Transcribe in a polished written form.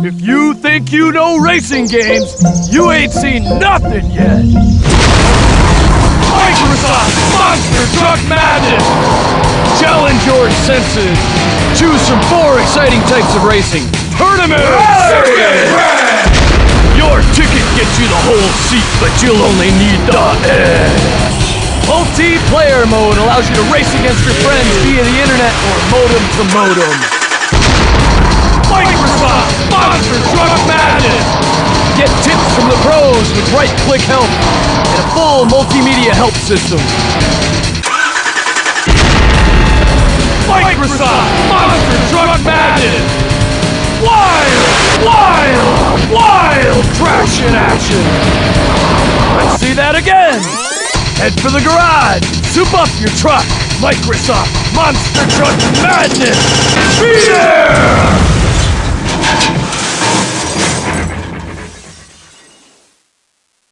If you think you know racing games, you ain't seen nothing yet! Microsoft Monster Truck Madness! Challenge your senses! Choose from 4 exciting types of racing. Tournament! Your ticket gets you the whole seat, but you'll only need the edge! Multiplayer mode allows you to race against your friends via the internet or modem to modem. Microsoft Monster Truck Madness! Get tips from the pros with right-click help and a full multimedia help system. Microsoft Monster Truck Madness! Wild traction action! Let's see that again! Head for the garage! Soup up your truck! Microsoft Monster Truck Madness! Be there!